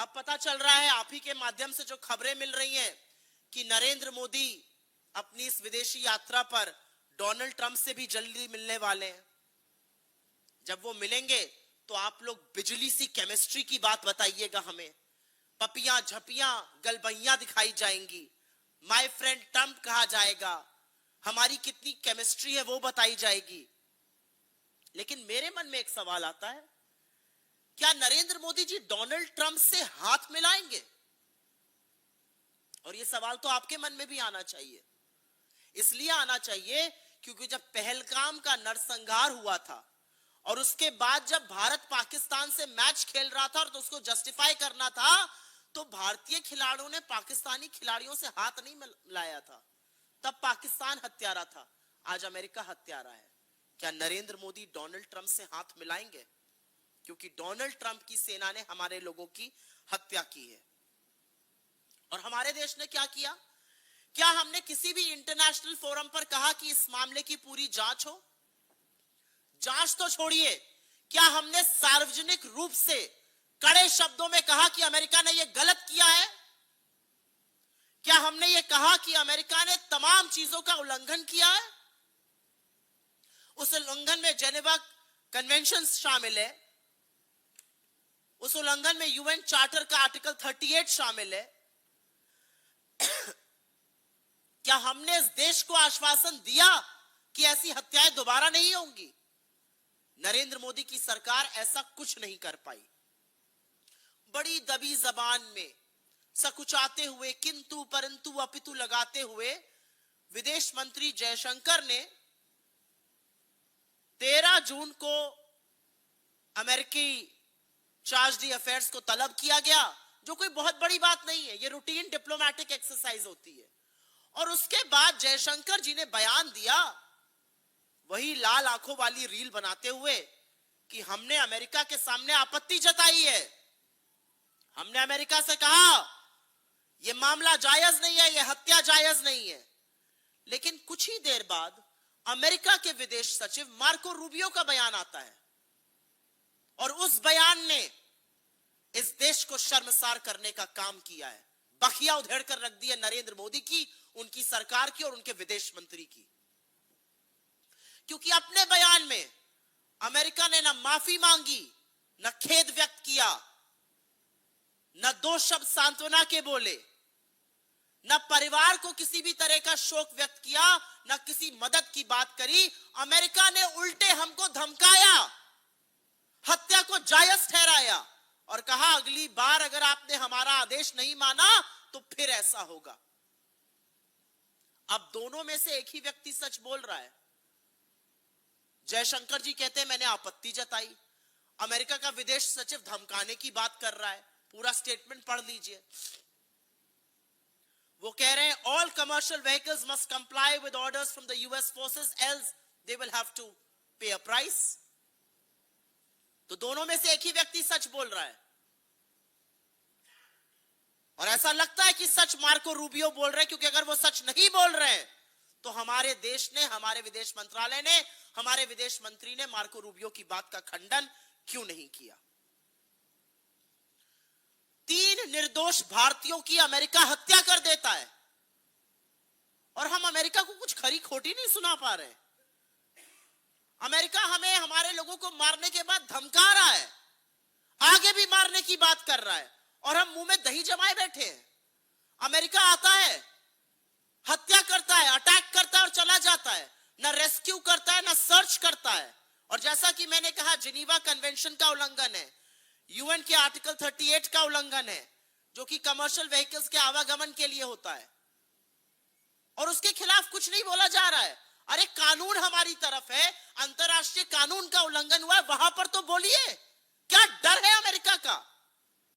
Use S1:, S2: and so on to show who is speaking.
S1: अब पता चल रहा है आप ही के माध्यम से जो खबरें मिल रही हैं कि नरेंद्र मोदी अपनी इस विदेशी यात्रा पर डोनाल्ड ट्रंप से भी जल्दी मिलने वाले हैं। जब वो मिलेंगे तो आप लोग बिजली सी केमिस्ट्री की बात बताइएगा हमें। पपियां झपियां गलबैयां दिखाई जाएंगी, माय फ्रेंड ट्रंप कहा जाएगा, हमारी कितनी केमिस्ट्री है वो बताई जाएगी। लेकिन मेरे मन में एक सवाल आता है, क्या नरेंद्र मोदी जी डोनाल्ड ट्रंप से हाथ मिलाएंगे? और ये सवाल तो आपके मन में भी आना चाहिए। इसलिए आना चाहिए क्योंकि जब पहलगाम का नरसंहार हुआ था और उसके बाद जब भारत पाकिस्तान से मैच खेल रहा था और तो उसको जस्टिफाई करना था, तो भारतीय खिलाड़ियों ने पाकिस्तानी खिलाड़ियों से हाथ नहीं मिलाया था। तब पाकिस्तान हत्यारा था, आज अमेरिका हत्यारा है। क्या नरेंद्र मोदी डोनाल्ड ट्रंप से हाथ मिलाएंगे? क्योंकि डोनाल्ड ट्रंप की सेना ने हमारे लोगों की हत्या की है। और हमारे देश ने क्या किया? क्या हमने किसी भी इंटरनेशनल फोरम पर कहा कि इस मामले की पूरी जांच हो? जांच तो छोड़िए, क्या हमने सार्वजनिक रूप से कड़े शब्दों में कहा कि अमेरिका ने यह गलत किया है? क्या हमने यह कहा कि अमेरिका ने तमाम चीजों का उल्लंघन किया है? उस उल्लंघन में जेनेवा कन्वेंशन शामिल है, उस उल्लंघन में यूएन चार्टर का आर्टिकल 38 शामिल है। क्या हमने इस देश को आश्वासन दिया कि ऐसी हत्याएं दोबारा नहीं होंगी? नरेंद्र मोदी की सरकार ऐसा कुछ नहीं कर पाई। बड़ी दबी जबान में सकुचाते हुए, किंतु परंतु अपितु लगाते हुए विदेश मंत्री जयशंकर ने 13 जून को अमेरिकी चार्ज दी अफेयर्स को तलब किया गया, जो कोई बहुत बड़ी बात नहीं है, ये रूटीन डिप्लोमेटिक एक्सरसाइज होती है। और उसके बाद जयशंकर जी ने बयान दिया, वही लाल आंखों वाली रील बनाते हुए, कि हमने अमेरिका के सामने आपत्ति जताई है। हमने अमेरिका से कहा यह मामला जायज नहीं है, यह हत्या जायज नहीं है। लेकिन कुछ ही देर बाद अमेरिका के विदेश सचिव मार्को रूबियो का बयान आता है और उस बयान ने इस देश को शर्मसार करने का काम किया है। बखिया उधेड़ कर रख दी है नरेंद्र मोदी की, उनकी सरकार की और उनके विदेश मंत्री की। क्योंकि अपने बयान में अमेरिका ने ना माफी मांगी, न खेद व्यक्त किया, न दो शब्द सांत्वना के बोले, न परिवार को किसी भी तरह का शोक व्यक्त किया, न किसी मदद की बात करी। अमेरिका ने उल्टे हमको धमकाया, हत्या को जायज ठहराया और कहा अगली बार अगर आपने हमारा आदेश नहीं माना तो फिर ऐसा होगा। अब दोनों में से एक ही व्यक्ति सच बोल रहा है। जयशंकर जी कहते हैं मैंने आपत्ति जताई, अमेरिका का विदेश सचिव धमकाने की बात कर रहा है। पूरा स्टेटमेंट पढ़ लीजिए। वो कह रहे हैं all commercial vehicles must comply with orders from the US forces else they will have to pay a price. तो दोनों में से एक ही व्यक्ति सच बोल रहा है और ऐसा लगता है कि सच मार्को रूबियो बोल रहे हैं, क्योंकि अगर वो सच नहीं बोल रहे हैं तो हमारे देश ने, हमारे विदेश मंत्रालय ने, हमारे विदेश मंत्री ने मार्को रूबियो की बात का खंडन क्यों नहीं किया? 3 निर्दोष भारतीयों की अमेरिका हत्या कर देता है और हम अमेरिका को कुछ खरी खोटी नहीं सुना पा रहे। अमेरिका हमें, हमारे लोगों को मारने के बाद धमका रहा है, आगे भी मारने की बात कर रहा है और हम मुंह में दही जमाए बैठे हैं। अमेरिका आता है, हत्या करता है, अटैक करता है और चला जाता है, ना रेस्क्यू करता है, ना सर्च करता है। और जैसा कि मैंने कहा, जिनीवा कन्वेंशन का उल्लंघन है, यूएन के आर्टिकल 38 का उल्लंघन है, जो कि कमर्शियल व्हीकल्स के आवागमन के लिए होता है, और उसके खिलाफ कुछ नहीं बोला जा रहा है। अरे कानून हमारी तरफ है, अंतरराष्ट्रीय कानून का उल्लंघन हुआ है, वहां पर तो बोलिए। क्या डर है अमेरिका का?